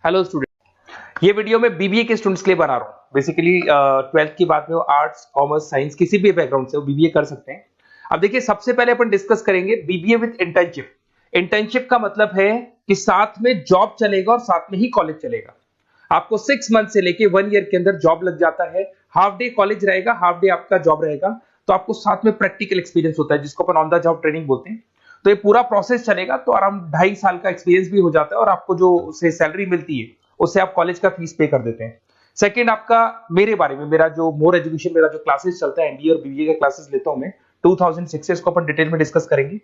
Hello student, ये video मैं BBA के स्टूडेंट्स के लिए बना रहा हूँ। बेसिकली 12th की बात में वो आर्ट्स, कॉमर्स, साइंस किसी भी बैकग्राउंड से वो बीबीए कर सकते हैं। अब देखिए, सबसे पहले अपन डिस्कस करेंगे बीबीए विद इंटर्नशिप। इंटर्नशिप का मतलब है कि साथ में जॉब चलेगा और साथ में ही कॉलेज चलेगा। आपको 6 मंथ से लेके 1 ईयर के अंदर जॉब लग जाता है। हाफ डे कॉलेज रहेगा, हाफ डे आपका जॉब रहेगा, तो आपको साथ में प्रैक्टिकल एक्सपीरियंस होता है जिसको अपन ऑन द जॉब ट्रेनिंग बोलते हैं। तो ये पूरा प्रोसेस चलेगा तो अराउंड 2.5 साल का एक्सपीरियंस भी हो जाता है और आपको जो उसे सैलरी मिलती है उससे आप कॉलेज का फीस पे कर देते हैं। सेकंड, आपका मेरे बारे में, मेरा जो मोर एजुकेशन, मेरा जो क्लासेस चलता है एमबीए और बीबीए का क्लासेस लेता हूं मैं 2006 से, इसको अपन डिटेल में डिस्कस करेंगे।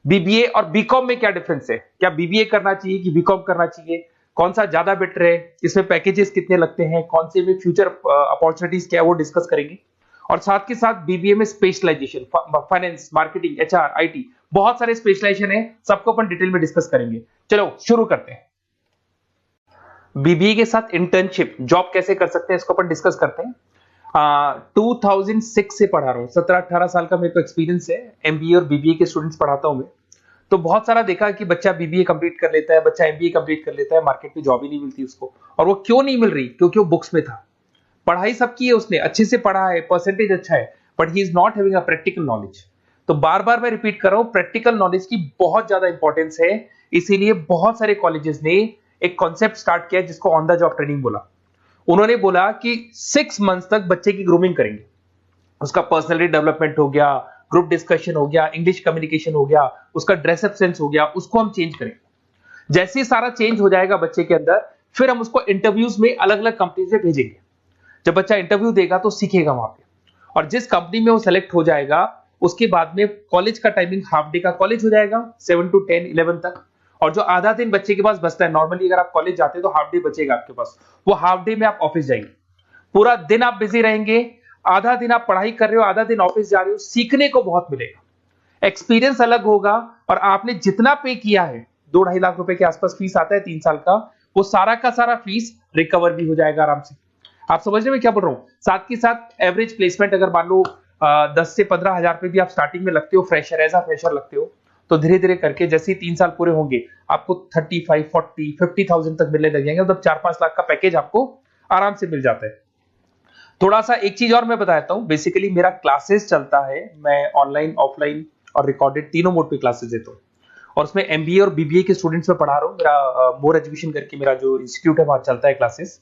बीबीए और बीकॉम में क्या डिफरेंस है, क्या बीबीए करना चाहिए कि बीकॉम करना चाहिए, कौन सा ज्यादा बेटर है, इसमें पैकेजेस कितने लगते हैं, कौन से में फ्यूचर अपॉर्चुनिटीज क्या है वो डिस्कस करेंगे। और साथ के साथ बीबीए में specialisation, finance, marketing, HR, IT, बहुत सारे स्पेशलाइजेशन है, सबको अपन डिटेल में डिस्कस करेंगे। चलो शुरू करते हैं। बीबीए के साथ इंटर्नशिप, जॉब कैसे कर सकते हैं, इसको अपन डिस्कस करते हैं। 2006 से पढ़ा रहा हूँ, 17-18 साल का मेरे को एक्सपीरियंस है। एमबीए और बीबीए के स्टूडेंट्स पढ़ाता हूँ मैं। तो बहुत सारा देखा कि बच्चा बीबीए कंप्लीट कर लेता है, बच्चा एमबीए कंप्लीट कर लेता है, मार्केट में जॉब ही नहीं मिलती उसको। और वो क्यों नहीं मिल रही? क्योंकि वो बुक्स में था। पढ़ाई सबकी है, उसने अच्छे से पढ़ा है, परसेंटेज अच्छा है, but he is not having a practical knowledge. तो बार बार मैं रिपीट कर रहा हूं, प्रैक्टिकल नॉलेज की बहुत ज्यादा इंपॉर्टेंस है। इसीलिए बहुत सारे कॉलेजेस ने एक कॉन्सेप्ट स्टार्ट किया जिसको ऑन द जॉब ट्रेनिंग बोला। उन्होंने बोला कि 6 मंथ्स तक बच्चे की ग्रूमिंग करेंगे। उसका पर्सनैलिटी डेवलपमेंट हो गया, ग्रुप डिस्कशन हो गया, इंग्लिश कम्युनिकेशन हो गया, उसका ड्रेसअप सेंस हो गया, उसको हम चेंज करेंगे। जैसे ही सारा चेंज हो जाएगा बच्चे के अंदर, फिर हम उसको इंटरव्यूज में अलग अलग कंपनीज में भेजेंगे। जब बच्चा इंटरव्यू देगा तो सीखेगा वहां पे, और जिस कंपनी में वो सेलेक्ट हो जाएगा उसके बाद में कॉलेज का टाइमिंग हाफ डे का कॉलेज हो जाएगा, 7 to 10, 11 तक। और जो आधा दिन बच्चे के पास बचता है, नॉर्मली अगर आप कॉलेज जाते हैं तो हाफ डे बचेगा आपके पास, वो हाफ डे में आप ऑफिस जाएंगे। पूरा दिन आप बिजी रहेंगे, आधा दिन आप पढ़ाई कर रहे हो, आधा दिन ऑफिस जा रहे हो, सीखने को बहुत मिलेगा, एक्सपीरियंस अलग होगा। और आपने जितना पे किया है, 2-2.5 लाख रुपए के आसपास फीस आता है 3 साल का, वो सारा का सारा फीस रिकवर भी हो जाएगा आराम से। आप समझ रहे हैं क्या बोल रहा हूं? साथ के साथ एवरेज प्लेसमेंट अगर मान लो 10 से 15 हजार रुपए भी आप स्टार्टिंग में लगते हो, फ्रेशर, एज अ फ्रेशर लगते हो, तो धीरे धीरे करके जैसे ही 3 साल पूरे होंगे आपको 35, 40, 50,000 तक मिलने लग जाएंगे। मतलब 4-5 लाख का पैकेज आपको आराम से मिल जाता है। थोड़ा सा एक चीज और मैं बताता हूँ। बेसिकली मेरा क्लासेस चलता है, मैं ऑनलाइन, ऑफलाइन और रिकॉर्डेड तीनों मोड पे क्लासेस देता हूँ। और उसमें एमबीए और बीबीए के स्टूडेंट्स में पढ़ा रहा हूँ। मेरा मोर एजुकेशन करके मेरा जो इंस्टीट्यूट है वहां चलता है क्लासेस।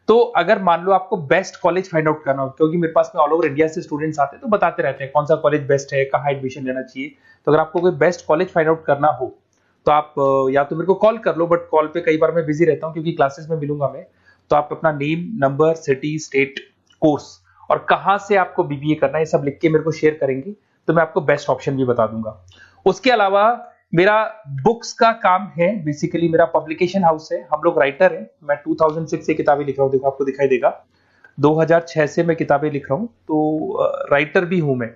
तो अगर मान लो आपको बेस्ट कॉलेज फाइंड आउट करना हो, क्योंकि मेरे पास में ऑल ओवर इंडिया से स्टूडेंट्स आते हैं तो बताते रहते हैं कौन सा कॉलेज बेस्ट है, कहाँ एडमिशन लेना चाहिए। तो अगर आपको कोई बेस्ट कॉलेज फाइंड आउट करना हो तो आप या तो मेरे को कॉल कर लो, बट कॉल पे कई बार मैं बिजी रहता हूँ क्योंकि क्लासेस में मिलूंगा मैं। तो आप अपना name, number, city, state, course और कहाँ से आपको बीबीए करना है सब लिख के मेरे को शेयर करेंगे, तो मैं आपको बेस्ट ऑप्शन भी बता दूंगा। उसके अलावा मेरा बुक्स का काम है। बेसिकली मेरा पब्लिकेशन हाउस है, हम लोग राइटर हैं। मैं 2006 से किताबें लिख रहा हूँ, देखो आपको दिखाई देगा। 2006 से मैं किताबें लिख रहा हूँ, तो राइटर भी हूं मैं।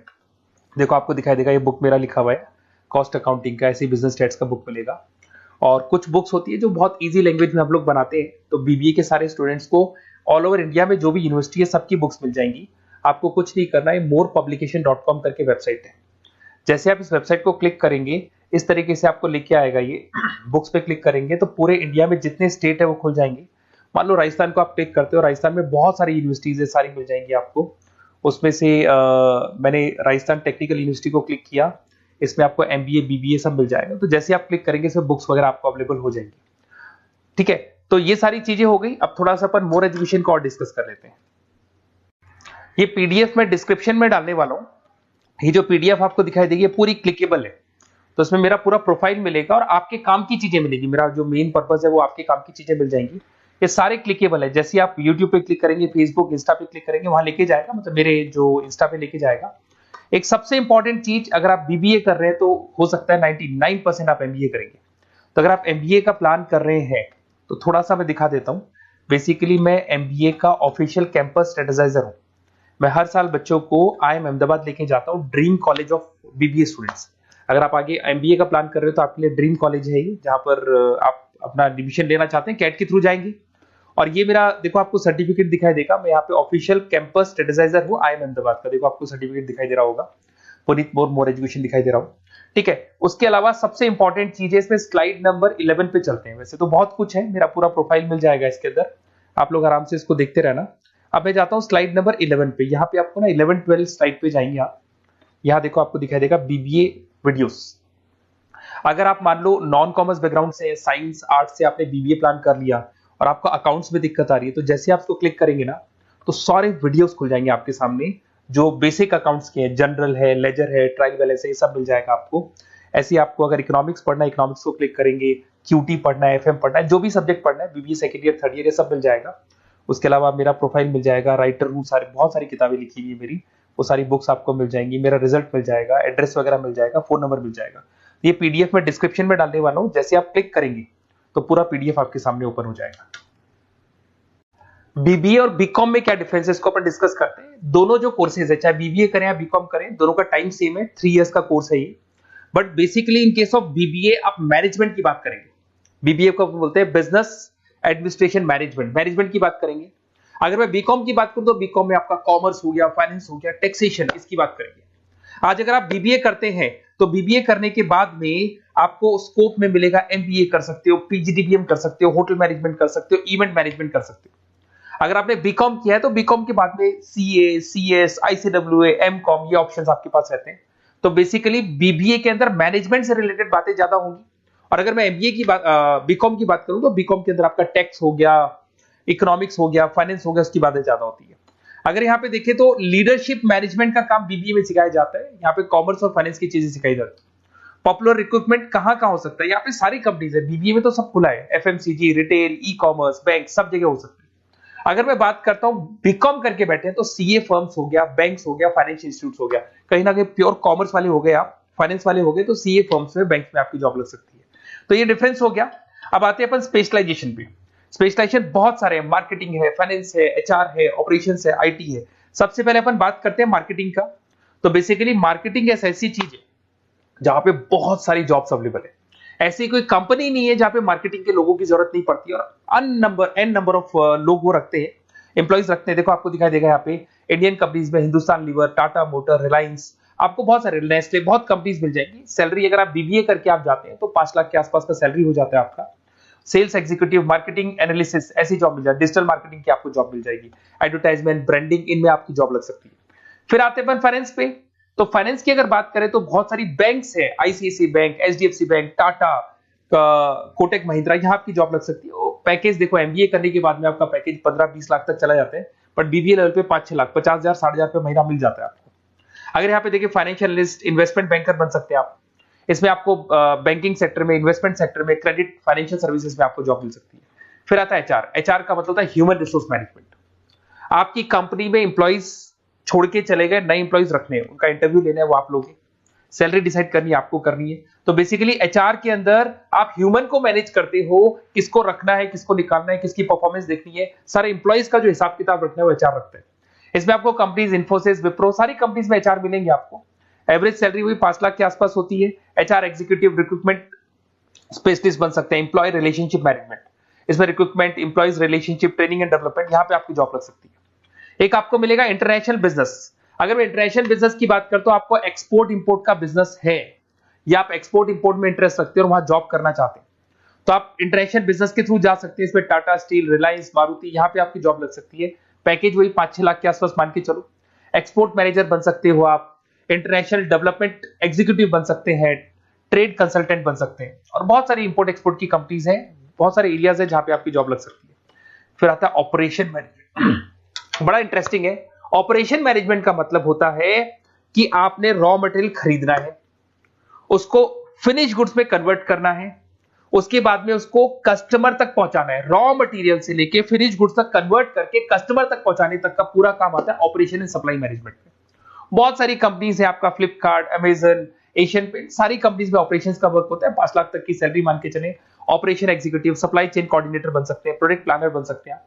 देखो आपको दिखाई देगा, ये बुक मेरा लिखा हुआ है, कॉस्ट अकाउंटिंग का, ऐसे बिजनेस स्टैट्स का बुक मिलेगा। और कुछ बुक्स होती है जो बहुत इजी लैंग्वेज में हम लोग बनाते हैं, तो बीबीए के सारे स्टूडेंट्स को ऑल ओवर इंडिया में जो भी यूनिवर्सिटी है सबकी बुक्स मिल जाएंगी। आपको कुछ नहीं करना है, morepublication.com करके वेबसाइट है। जैसे आप इस वेबसाइट को क्लिक करेंगे, इस तरीके से आपको लेके आएगा ये। बुक्स पे क्लिक करेंगे तो पूरे इंडिया में जितने स्टेट है वो खुल जाएंगे। मान लो राजस्थान को आप क्लिक करते हो, राजस्थान में बहुत सारी यूनिवर्सिटीज है, सारी मिल जाएंगी आपको। उसमें से मैंने राजस्थान टेक्निकल यूनिवर्सिटी को क्लिक किया, इसमें आपको एमबीए, बीबीए सब मिल जाएगा। तो जैसे आप क्लिक करेंगे इसमें बुक्स वगैरह आपको अवेलेबल हो जाएंगी। ठीक है, तो ये सारी चीजें हो गई। अब थोड़ा सा अपन मोर एजुकेशन को और डिस्कस कर लेते हैं। ये पीडीएफ मैं डिस्क्रिप्शन में डालने वाला हूं। ये जो पीडीएफ आपको दिखाई देगी पूरी क्लिकेबल है, तो इसमें मेरा पूरा प्रोफाइल मिलेगा और आपके काम की चीजें मिलेगी। मेरा जो मेन पर्पस है वो आपके काम की चीजें मिल जाएंगी। ये सारे क्लिकेबल है। जैसे आप यूट्यूब पे क्लिक करेंगे, फेसबुक, इंस्टा पे क्लिक करेंगे, वहां लेके जाएगा, मतलब मेरे जो इंस्टा पे लेके जाएगा। एक सबसे इंपॉर्टेंट चीज, अगर आप बीबीए कर रहे हैं तो हो सकता है 99% आप एमबीए करेंगे। तो अगर आप एमबीए का प्लान कर रहे हैं तो थोड़ा सा मैं दिखा देता हूं। बेसिकली मैं एमबीए का ऑफिशियल कैंपस स्ट्रेटेजाइजर हूं। मैं हर साल बच्चों को IIM अहमदाबाद लेके जाता हूं, dream college of BBA students. अगर आप आगे एमबीए का प्लान कर रहे हो तो आपके लिए ड्रीम कॉलेज है ये, जहां पर आप अपना एडमिशन लेना चाहते हैं, कैट के थ्रू जाएंगे। और ये मेरा, देखो आपको सर्टिफिकेट दिखाई देगा, मैं यहाँ पे ऑफिशियल कैंपस स्ट्रेटेजाइजर हूँ IIM अहमदाबाद का। देखो आपको सर्टिफिकेट दिखाई दे रहा होगा। पुनीत मोर एजुकेशन दिखाई दे रहा हूँ, ठीक है। उसके अलावा सबसे इंपॉर्टेंट चीज है इसमें, स्लाइड नंबर 11 पे चलते हैं। वैसे तो बहुत कुछ है, मेरा पूरा प्रोफाइल मिल जाएगा इसके अंदर, आप लोग आराम से इसको देखते रहना। अब मैं जाता हूँ स्लाइड नंबर 11 पे। यहाँ पे आपको ना 11-12 स्लाइड पे जाएंगे आप, यहाँ देखो आपको दिखाई देगा बीबीए वीडियोस। अगर आप मान लो नॉन कॉमर्स बैकग्राउंड से, साइंस आर्ट्स से आपने बीबीए प्लान कर लिया और आपको अकाउंट्स में दिक्कत आ रही है, तो जैसे आप इसको क्लिक करेंगे ना तो सारे वीडियोस खुल जाएंगे आपके सामने, जो बेसिक अकाउंट्स के हैं, जनरल है, लेजर है, ट्रायल बैलेंस है, ये सब मिल जाएगा आपको। ऐसे आपको अगर इकोनॉमिक्स पढ़ना है, इकोनॉमिक्स को क्लिक करेंगे, क्यूटी पढ़ना है, एफएम पढ़ना है, जो भी सब्जेक्ट पढ़ना है, BBA second year third year, ये सब मिल जाएगा। उसके अलावा मेरा प्रोफाइल मिल जाएगा, राइटर हूँ, सारे बहुत सारी किताबें लिखी हुई है मेरी, वो सारी बुक्स आपको मिल जाएंगी, मेरा रिजल्ट मिल जाएगा, एड्रेस वगैरह मिल जाएगा, फोन नंबर मिल जाएगा। ये पीडीएफ में डिस्क्रिप्शन में डालने वाला हूँ, जैसे आप क्लिक करेंगे तो पूरा पीडीएफ आपके सामने ओपन हो जाएगा। बीबीए और बीकॉम में क्या डिफरेंस है इसको अपन डिस्कस करते हैं। दोनों जो कोर्सेज है, चाहे बीबीए करें या बीकॉम करें, दोनों का टाइम सेम है, 3 इयर्स का कोर्स है ये। But basically in case of BBA आप मैनेजमेंट की बात करेंगे। बीबीए को बोलते हैं बिजनेस एडमिनिस्ट्रेशन मैनेजमेंट, मैनेजमेंट की बात करेंगे। अगर मैं बीकॉम की बात करूं तो बीकॉम में आपका कॉमर्स हो गया, फाइनेंस हो गया, टैक्सेशन, इसकी बात करेंगे। आज अगर आप बीबीए करते हैं तो बीबीए करने के बाद में आपको स्कोप में मिलेगा एमबीए कर सकते हो, पीजीडीबीएम कर सकते हो, होटल मैनेजमेंट कर सकते हो, इवेंट मैनेजमेंट कर सकते हो। अगर आपने बीकॉम किया है तो बीकॉम के बाद में सीए, सीएस, आईसीडब्ल्यूए, एमकॉम, ये ऑप्शंस आपके पास रहते हैं। तो बेसिकली बीबीए के अंदर मैनेजमेंट से रिलेटेड बातें ज्यादा होंगी। और अगर मैं एमबीए की बात, बीकॉम की बात करूं तो बीकॉम के अंदर आपका टैक्स हो गया, इकोनॉमिक्स हो गया, फाइनेंस हो गया, उसकी बातें ज्यादा होती है। अगर यहाँ पे देखें तो लीडरशिप मैनेजमेंट का काम बीबीए में सिखाया जाता है, यहाँ पे कॉमर्स और फाइनेंस की चीजें सिखाई जाती है। पॉपुलर रिक्रूटमेंट कहां कहां हो सकता है, यहाँ पे सारी कंपनीज है, बीबीए में तो सब खुला है, FMCG, retail, e commerce, bank, सब जगह हो सकती है। अगर मैं बात करता हूं बीकॉम करके बैठे हैं तो सीए फर्म्स हो गया, बैंक्स हो गया, फाइनेंशियल इंस्टीट्यूट्स हो गया, कहीं ना कहीं प्योर कॉमर्स वाले हो गए आप, फाइनेंस वाले हो गए तो सीए फर्म्स में, बैंक में आपकी जॉब लग सकती है। तो ये डिफरेंस हो गया। अब आते हैं अपन स्पेशलाइजेशन पे। स्पेशलाइजेशन बहुत सारे हैं, मार्केटिंग है, फाइनेंस है, एचआर है, ऑपरेशंस है, आईटी है। सबसे पहले अपन बात करते हैं मार्केटिंग का। तो बेसिकली मार्केटिंग एक ऐसी चीज है जहां पे बहुत सारी जॉब्स अवेलेबल है। ऐसी कोई कंपनी नहीं है जहां पे मार्केटिंग के लोगों की जरूरत नहीं पड़ती, और एन नंबर ऑफ लोग वो रखते हैं, एम्प्लॉइज रखते हैं। देखो आपको दिखाई देगा यहाँ पे इंडियन कंपनीज में हिंदुस्तान लीवर, टाटा मोटर, रिलायंस, आपको बहुत सारे, नेस्ले, बहुत कंपनीज मिल जाएंगी। सैलरी अगर आप बीबीए करके आप जाते हैं तो 5 लाख के आसपास का सैलरी हो जाता है आपका। सेल्स एग्जीक्यूटिव, मार्केटिंग एनालिसिस, ऐसी जॉब मिल जाए, डिजिटल मार्केटिंग की आपको जॉब मिल जाएगी, एडवर्टाइजमेंट, ब्रांडिंग, इनमें आपकी जॉब लग सकती है। फिर आते हैं फाइनेंस पे। तो फाइनेंस की अगर बात करें तो बहुत सारी बैंक्स है, ICIC bank, HDFC bank, Tata, Kotak Mahindra, यहाँ आपकी जॉब लग सकती है। पैकेज देखो, एमबीए करने के बाद में आपका पैकेज 15-20 लाख तक चला जाता है, बट बीबीए लेवल पे 5-6 लाख, 50,000, 60,000 रुपए महीना मिल जाता है आपको। अगर यहाँ पे देखिए फाइनेंशियल एनालिस्ट, इन्वेस्टमेंट बैंकर बन सकते हैं आप। इसमें आपको बैंकिंग सेक्टर में, इन्वेस्टमेंट सेक्टर में, क्रेडिट, फाइनेंशियल सर्विसेज में आपको जॉब मिल सकती है। फिर आता है एचआर। एचआर का मतलब होता है ह्यूमन रिसोर्स मैनेजमेंट। आपकी कंपनी में इंप्लॉइज छोड़ के चले गए, नए इंप्लॉइज रखने हैं, उनका इंटरव्यू लेना है, वो आप लोग, सैलरी डिसाइड करनी है, आपको करनी है। तो बेसिकली एचआर के अंदर आप ह्यूमन को मैनेज करते हो, किसको रखना है, किसको निकालना है, किसकी परफॉर्मेंस देखनी है, सारे इंप्लॉइज का जो हिसाब किताब रखना है वो एचआर रखते हैं। इसमें आपको कंपनीज, इन्फोसिस, विप्रो, सारी कंपनीज में एचआर मिलेंगे आपको। एवरेज सैलरी वही 5 लाख के आसपास होती है। एचआर एग्जीक्यूटिव, रिक्रूटमेंट स्पेशलिस्ट बन सकते हैं, एम्प्लॉय रिलेशनशिप मैनेजमेंट, इसमें recruitment, employees relationship, training and development, यहाँ पे आपकी जॉब लग सकती है। एक आपको मिलेगा इंटरनेशनल बिजनेस। अगर मैं इंटरनेशनल बिजनेस की बात करता हूं, आपको एक्सपोर्ट इंपोर्ट का बिजनेस है या आप एक्सपोर्ट इंपोर्ट में इंटरेस्ट रखते हो और वहां जॉब करना चाहते हैं, तो आप इंटरनेशनल बिजनेस के थ्रू जा सकते हैं। इसमें टाटा स्टील, रिलायंस, मारुति, यहाँ पे आपकी जॉब लग सकती है। पैकेज वही 5-6 लाख के आसपास मान के चलो। एक्सपोर्ट मैनेजर बन सकते हो आप, इंटरनेशनल डेवलपमेंट एग्जीक्यूटिव बन सकते हैं, ट्रेड कंसल्टेंट बन सकते हैं, और बहुत सारी इंपोर्ट एक्सपोर्ट की कंपनीज हैं, बहुत सारे एरियाज है जहां पे आपकी जॉब लग सकती है। फिर आता है ऑपरेशन मैनेजमेंट। बड़ा इंटरेस्टिंग है। ऑपरेशन मैनेजमेंट का मतलब होता है कि आपने रॉ मटेरियल खरीदना है, उसको फिनिश गुड्स में कन्वर्ट करना है, उसके बाद में उसको कस्टमर तक पहुंचाना है। रॉ मटेरियल से लेके फिनिश गुड्स तक कन्वर्ट करके कस्टमर तक पहुंचाने तक का पूरा काम आता है ऑपरेशन एंड सप्लाई मैनेजमेंट में। बहुत सारी कंपनीज है, आपका फ्लिपकार्ट, अमेजन, एशियन पेंट, सारी कंपनीज में ऑपरेशंस का वर्क होता है। 5 लाख तक की सैलरी मान के चले। Operation executive, supply chain coordinator बन सकते हैं, प्रोडक्ट प्लानर बन सकते हैं,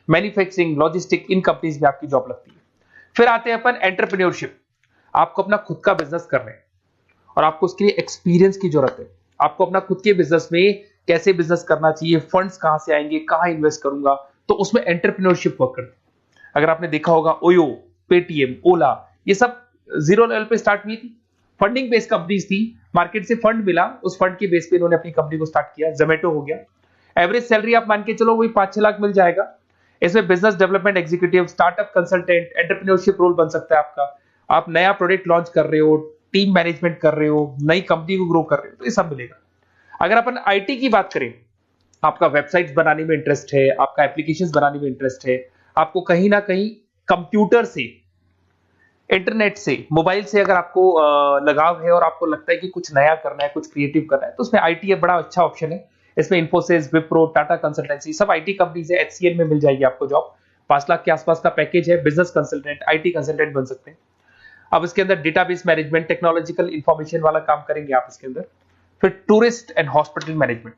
मैन्युफैक्चरिंग, लॉजिस्टिक, इन कंपनीज में आपकी जॉब लगती है। फिर आते हैं अपन एंटरप्रेन्योरशिप। आपको अपना खुद का बिजनेस करना है और आपको उसके लिए एक्सपीरियंस की जरूरत है। आपको अपना खुद के बिजनेस में कैसे बिजनेस करना चाहिए, फंड्स कहां से आएंगे, कहां इन्वेस्ट करूंगा, तो उसमें एंटरप्रेन्योरशिप वर्क करती है। अगर आपने देखा होगा ओयो, पेटीएम, ओला, ये सब जीरो लेवल पे स्टार्ट हुई थी। फंडिंग बेस्ड कंपनीज थी, मार्केट से फंड मिला, उस फंड के बेस पे इन्होंने अपनी कंपनी को स्टार्ट किया। जोमेटो हो गया, एवरेज सैलरी आप मान के चलो वही 5-6 लाख मिल जाएगा। इसमें business development executive, startup consultant, entrepreneurship role बन सकता है आपका। आप नया प्रोडक्ट लॉन्च कर रहे हो, टीम मैनेजमेंट कर रहे हो, नई कंपनी को ग्रो कर रहे हो, तो ये सब मिलेगा। अगर अपन आईटी की बात करें, आपका वेबसाइट्स बनाने में इंटरेस्ट है, आपका एप्लीकेशंस बनाने में इंटरेस्ट है, आपको कहीं ना कहीं कंप्यूटर से, इंटरनेट से, मोबाइल से अगर आपको लगाव है और आपको लगता है कि कुछ नया करना है, कुछ क्रिएटिव करना है, तो उसमें आईटी एक बड़ा अच्छा ऑप्शन है। इसमें इन्फोसिस, विप्रो, टाटा कंसल्टेंसी, सब आईटी कंपनीज है। एचसीएल में मिल जाएगी आपको जॉब, 5 लाख के आसपास का पैकेज है। बिजनेस कंसल्टेंट, आईटी कंसल्टेंट बन सकते हैं। अब इसके अंदर डेटाबेस मैनेजमेंट, टेक्नोलॉजिकल इंफॉर्मेशन वाला काम करेंगे आप इसके अंदर। फिर टूरिस्ट एंड हॉस्पिटल मैनेजमेंट,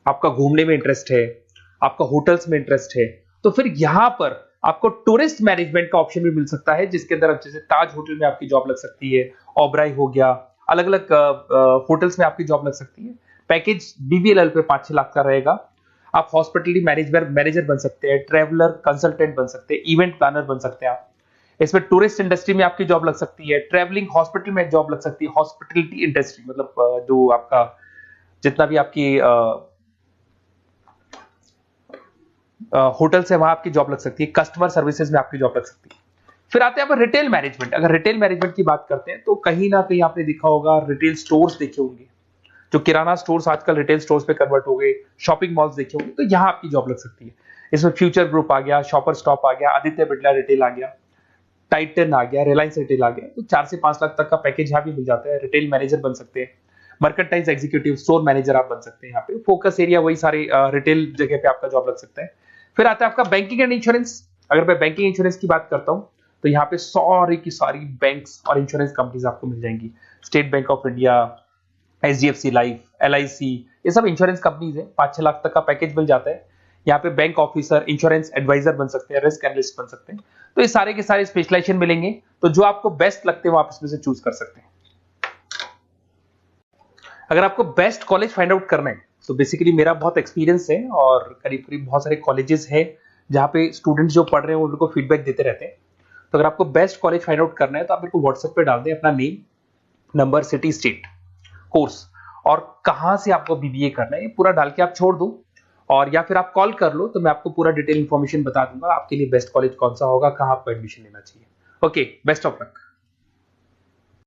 आपका घूमने में इंटरेस्ट है, आपका होटल्स में इंटरेस्ट है, तो फिर यहां पर आपको टूरिस्ट मैनेजमेंट का ऑप्शन भी मिल सकता है, जिसके अंदर जैसे ताज होटल में आपकी जॉब लग सकती है, ओबराय हो गया, अलग अलग होटल्स में आपकी जॉब लग सकती है। पैकेज बीबीएलएल पे 5-6 लाख का रहेगा। आप हॉस्पिटलिटी मैनेजर बन सकते हैं, ट्रेवलर कंसल्टेंट बन सकते हैं, इवेंट प्लानर बन सकते हैं आप। इसमें टूरिस्ट इंडस्ट्री में आपकी जॉब लग सकती है, ट्रेवलिंग हॉस्पिटल में जॉब लग सकती है, हॉस्पिटलिटी इंडस्ट्री मतलब जो आपका जितना भी आपकी होटल से वहां आपकी जॉब लग सकती है, कस्टमर सर्विसेज में आपकी जॉब लग सकती है। फिर आते हैं आप रिटेल मैनेजमेंट। अगर रिटेल मैनेजमेंट की बात करते हैं तो कहीं ना कहीं आपने देखा होगा, रिटेल स्टोर्स देखे होंगे, जो किराना स्टोर्स आजकल रिटेल स्टोर्स पे कन्वर्ट हो गए, शॉपिंग मॉल्स देखे होंगे, तो यहां आपकी जॉब लग सकती है। इसमें फ्यूचर ग्रुप आ गया, शॉपर स्टॉप आ गया, आदित्य बिरला रिटेल आ गया, टाइटन आ गया, रिलायंस रिटेल आ गया, तो 4 से 5 लाख तक का पैकेज यहाँ भी मिल जाता है। रिटेल मैनेजर बन सकते हैं, मर्केंटाइज एग्जीक्यूटिव, स्टोर मैनेजर आप बन सकते हैं। यहाँ पे फोकस एरिया वही सारे रिटेल जगह पे आपका जॉब लग सकता है। फिर आता है आपका बैंकिंग एंड इंश्योरेंस। अगर मैं बैंकिंग इंश्योरेंस की बात करता हूं तो यहाँ पे सारी की सारी बैंक्स और इंश्योरेंस कंपनीज आपको मिल जाएंगी। State bank of India, HDFC life, LIC, ये सब इंश्योरेंस कंपनीज है। 5-6 लाख तक का पैकेज मिल जाता है। यहाँ पे बैंक ऑफिसर, इंश्योरेंस एडवाइजर बन सकते हैं, रिस्क एनालिस्ट बन सकते हैं। तो ये सारे के सारे स्पेशलाइजेशन मिलेंगे, तो जो आपको बेस्ट लगते हैं वो आप इसमें से चूज कर सकते हैं। अगर आपको बेस्ट कॉलेज फाइंड आउट करना है तो बेसिकली मेरा बहुत एक्सपीरियंस है और करीब करीब बहुत सारे कॉलेजेस हैं जहाँ पे स्टूडेंट्स जो पढ़ रहे हैं उनको फीडबैक देते रहते हैं। तो अगर आपको बेस्ट कॉलेज फाइंड आउट करना है तो आप मेरे को व्हाट्सएप पे डाल दें अपना name, number, city, state, course और कहाँ से आपको बीबीए करना है, ये पूरा डाल के आप छोड़ दो, और या फिर आप कॉल कर लो तो मैं आपको पूरा डिटेल इंफॉर्मेशन बता दूंगा आपके लिए बेस्ट कॉलेज कौन सा होगा, कहाँ आपको एडमिशन लेना चाहिए। Okay, best of luck.